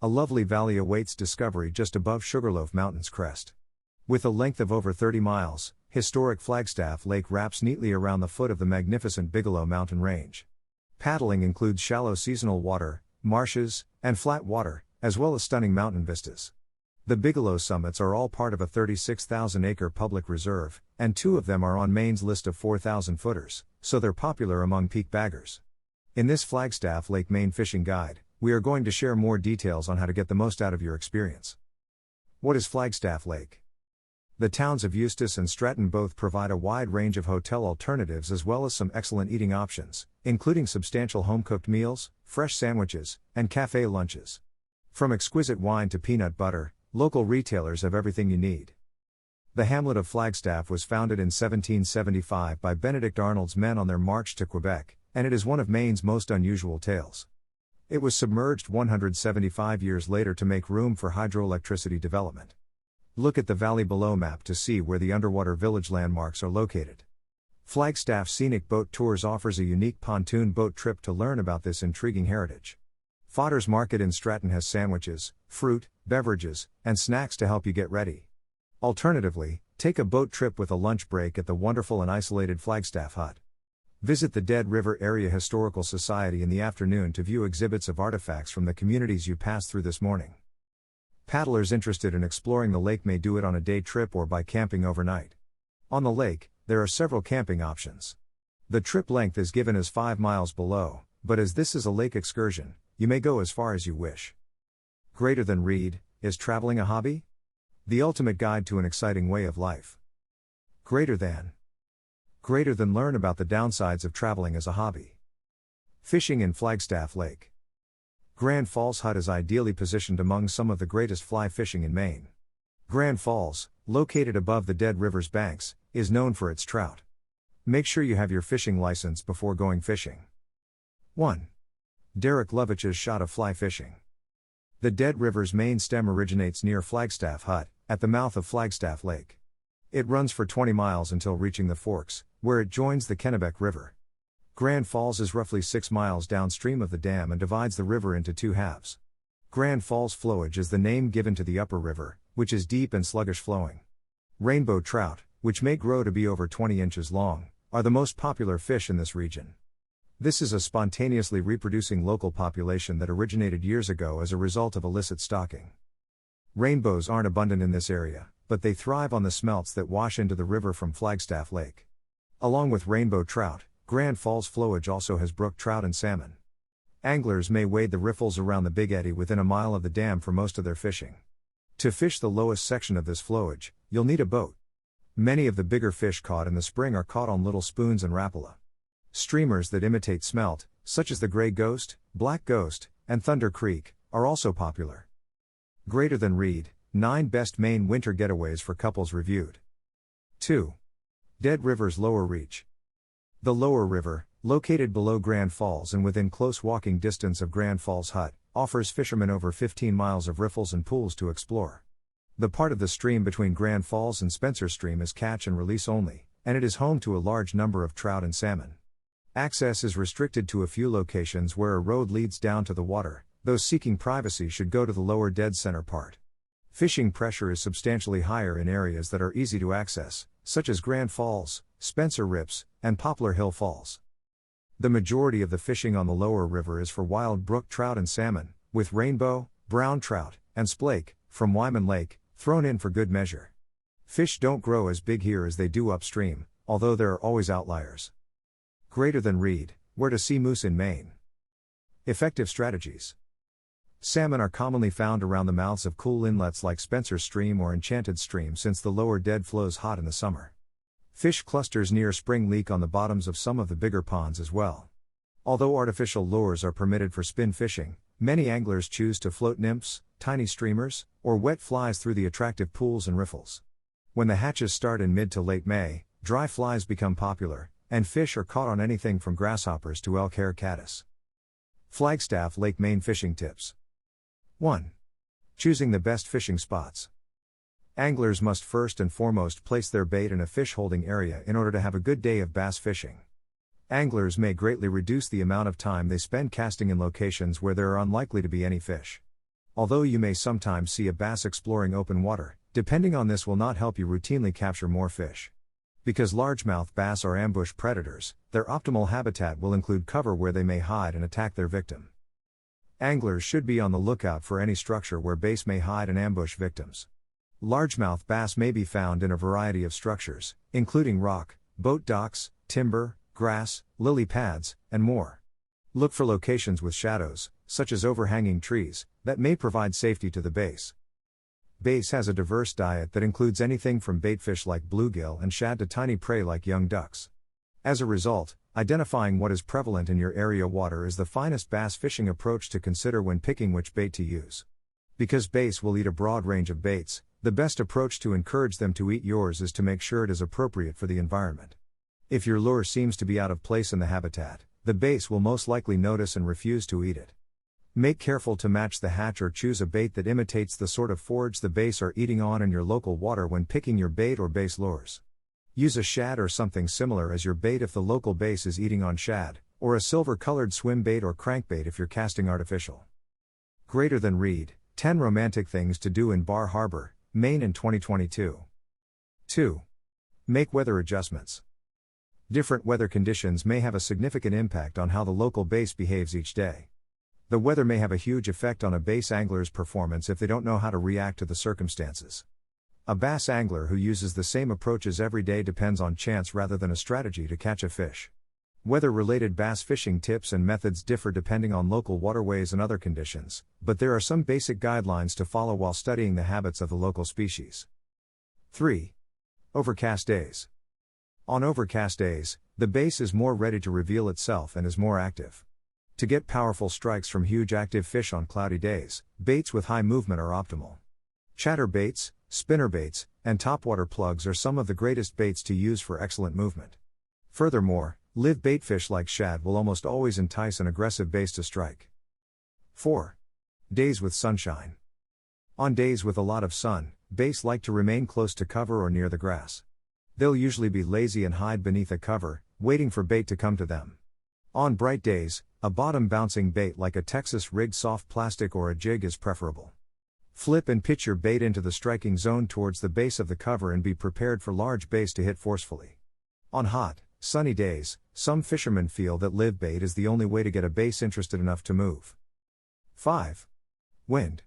A lovely valley awaits discovery just above Sugarloaf Mountain's crest. With a length of over 30 miles, historic Flagstaff Lake wraps neatly around the foot of the magnificent Bigelow Mountain Range. Paddling includes shallow seasonal water, marshes, and flat water, as well as stunning mountain vistas. The Bigelow summits are all part of a 36,000-acre public reserve, and 2 of them are on Maine's list of 4,000-footers, so they're popular among peak baggers. In this Flagstaff Lake Maine fishing guide, we are going to share more details on how to get the most out of your experience. What is Flagstaff Lake? The towns of Eustis and Stratton both provide a wide range of hotel alternatives as well as some excellent eating options, including substantial home-cooked meals, fresh sandwiches, and cafe lunches. From exquisite wine to peanut butter, local retailers have everything you need. The hamlet of Flagstaff was founded in 1775 by Benedict Arnold's men on their march to Quebec, and it is one of Maine's most unusual tales. It was submerged 175 years later to make room for hydroelectricity development. Look at the valley below map to see where the underwater village landmarks are located. Flagstaff Scenic Boat Tours offers a unique pontoon boat trip to learn about this intriguing heritage. Fodder's Market in Stratton has sandwiches, fruit, beverages, and snacks to help you get ready. Alternatively, take a boat trip with a lunch break at the wonderful and isolated Flagstaff Hut. Visit the Dead River Area Historical Society in the afternoon to view exhibits of artifacts from the communities you passed through this morning. Paddlers interested in exploring the lake may do it on a day trip or by camping overnight. On the lake, there are several camping options. The trip length is given as 5 miles below, but as this is a lake excursion, you may go as far as you wish. Greater than read, is traveling a hobby? The ultimate guide to an exciting way of life. Greater than learn about the downsides of traveling as a hobby. Fishing in Flagstaff Lake. Grand Falls Hut is ideally positioned among some of the greatest fly fishing in Maine. Grand Falls, located above the Dead River's banks, is known for its trout. Make sure you have your fishing license before going fishing. 1. Derek Lovich's shot of fly fishing. The Dead River's main stem originates near Flagstaff Hut, at the mouth of Flagstaff Lake. It runs for 20 miles until reaching the forks, where it joins the Kennebec River. Grand Falls is roughly 6 miles downstream of the dam and divides the river into 2 halves. Grand Falls flowage is the name given to the upper river, which is deep and sluggish flowing. Rainbow trout, which may grow to be over 20 inches long, are the most popular fish in this region. This is a spontaneously reproducing local population that originated years ago as a result of illicit stocking. Rainbows aren't abundant in this area, but they thrive on the smelts that wash into the river from Flagstaff Lake. Along with rainbow trout, Grand Falls flowage also has brook trout and salmon. Anglers may wade the riffles around the Big Eddy within a mile of the dam for most of their fishing. To fish the lowest section of this flowage, you'll need a boat. Many of the bigger fish caught in the spring are caught on little spoons and rapala. Streamers that imitate smelt, such as the Gray Ghost, Black Ghost, and Thunder Creek, are also popular. Greater than read, 9 best Maine winter getaways for couples reviewed. 2. Dead River's Lower Reach. The Lower River, located below Grand Falls and within close walking distance of Grand Falls Hut, offers fishermen over 15 miles of riffles and pools to explore. The part of the stream between Grand Falls and Spencer Stream is catch and release only, and it is home to a large number of trout and salmon. Access is restricted to a few locations where a road leads down to the water. Those seeking privacy should go to the lower dead center part. Fishing pressure is substantially higher in areas that are easy to access, such as Grand Falls, Spencer Rips, and Poplar Hill Falls. The majority of the fishing on the lower river is for wild brook trout and salmon, with rainbow, brown trout, and splake, from Wyman Lake, thrown in for good measure. Fish don't grow as big here as they do upstream, although there are always outliers. Greater than read, where to see moose in Maine. Effective strategies. Salmon are commonly found around the mouths of cool inlets like Spencer Stream or Enchanted Stream since the lower dead flows hot in the summer. Fish clusters near Spring Leak on the bottoms of some of the bigger ponds as well. Although artificial lures are permitted for spin fishing, many anglers choose to float nymphs, tiny streamers, or wet flies through the attractive pools and riffles. When the hatches start in mid to late May, dry flies become popular, and fish are caught on anything from grasshoppers to elk hair caddis. Flagstaff Lake Maine fishing tips. 1. Choosing the best fishing spots. Anglers must first and foremost place their bait in a fish holding area in order to have a good day of bass fishing. Anglers may greatly reduce the amount of time they spend casting in locations where there are unlikely to be any fish. Although you may sometimes see a bass exploring open water, depending on this will not help you routinely capture more fish. Because largemouth bass are ambush predators, their optimal habitat will include cover where they may hide and attack their victim. Anglers should be on the lookout for any structure where bass may hide and ambush victims. Largemouth bass may be found in a variety of structures, including rock, boat docks, timber, grass, lily pads, and more. Look for locations with shadows, such as overhanging trees, that may provide safety to the bass. Bass has a diverse diet that includes anything from baitfish like bluegill and shad to tiny prey like young ducks. As a result, identifying what is prevalent in your area water is the finest bass fishing approach to consider when picking which bait to use. Because bass will eat a broad range of baits, the best approach to encourage them to eat yours is to make sure it is appropriate for the environment. If your lure seems to be out of place in the habitat, the bass will most likely notice and refuse to eat it. Make careful to match the hatch or choose a bait that imitates the sort of forage the bass are eating on in your local water when picking your bait or bass lures. Use a shad or something similar as your bait if the local bass is eating on shad, or a silver-colored swim bait or crankbait if you're casting artificial. Greater than read, 10 romantic things to do in Bar Harbor, Maine in 2022. 2. Make weather adjustments. Different weather conditions may have a significant impact on how the local bass behaves each day. The weather may have a huge effect on a bass angler's performance if they don't know how to react to the circumstances. A bass angler who uses the same approaches every day depends on chance rather than a strategy to catch a fish. Weather-related bass fishing tips and methods differ depending on local waterways and other conditions, but there are some basic guidelines to follow while studying the habits of the local species. 3. Overcast days. On overcast days, the bass is more ready to reveal itself and is more active. To get powerful strikes from huge active fish on cloudy days, baits with high movement are optimal. Chatterbaits, spinnerbaits, and topwater plugs are some of the greatest baits to use for excellent movement. Furthermore, live baitfish like shad will almost always entice an aggressive bass to strike. 4. Days with sunshine. On days with a lot of sun, bass like to remain close to cover or near the grass. They'll usually be lazy and hide beneath a cover, waiting for bait to come to them. On bright days, a bottom-bouncing bait like a Texas-rigged soft plastic or a jig is preferable. Flip and pitch your bait into the striking zone towards the base of the cover and be prepared for large bass to hit forcefully. On hot, sunny days, some fishermen feel that live bait is the only way to get a bass interested enough to move. 5. Wind.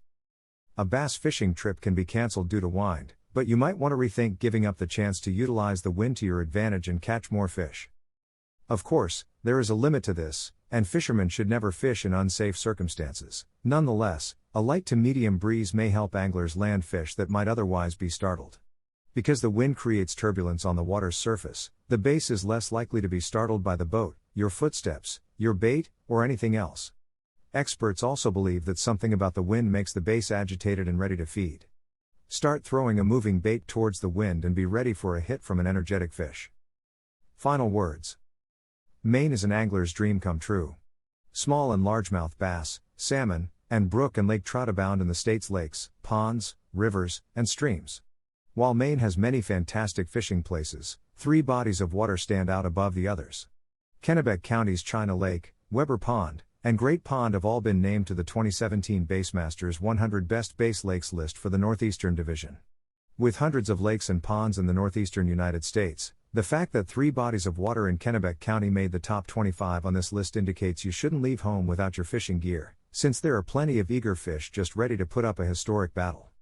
A bass fishing trip can be canceled due to wind, but you might want to rethink giving up the chance to utilize the wind to your advantage and catch more fish. Of course, there is a limit to this, and fishermen should never fish in unsafe circumstances. Nonetheless, a light to medium breeze may help anglers land fish that might otherwise be startled. Because the wind creates turbulence on the water's surface, the bass is less likely to be startled by the boat, your footsteps, your bait, or anything else. Experts also believe that something about the wind makes the bass agitated and ready to feed. Start throwing a moving bait towards the wind and be ready for a hit from an energetic fish. Final words. Maine is an angler's dream come true. Small and largemouth bass, salmon, and brook and lake trout abound in the state's lakes, ponds, rivers, and streams. While Maine has many fantastic fishing places, 3 bodies of water stand out above the others. Kennebec County's China Lake, Weber Pond, and Great Pond have all been named to the 2017 Bassmasters 100 Best Bass Lakes list for the Northeastern Division. With hundreds of lakes and ponds in the northeastern United States, the fact that 3 bodies of water in Kennebec County made the top 25 on this list indicates you shouldn't leave home without your fishing gear, since there are plenty of eager fish just ready to put up a historic battle.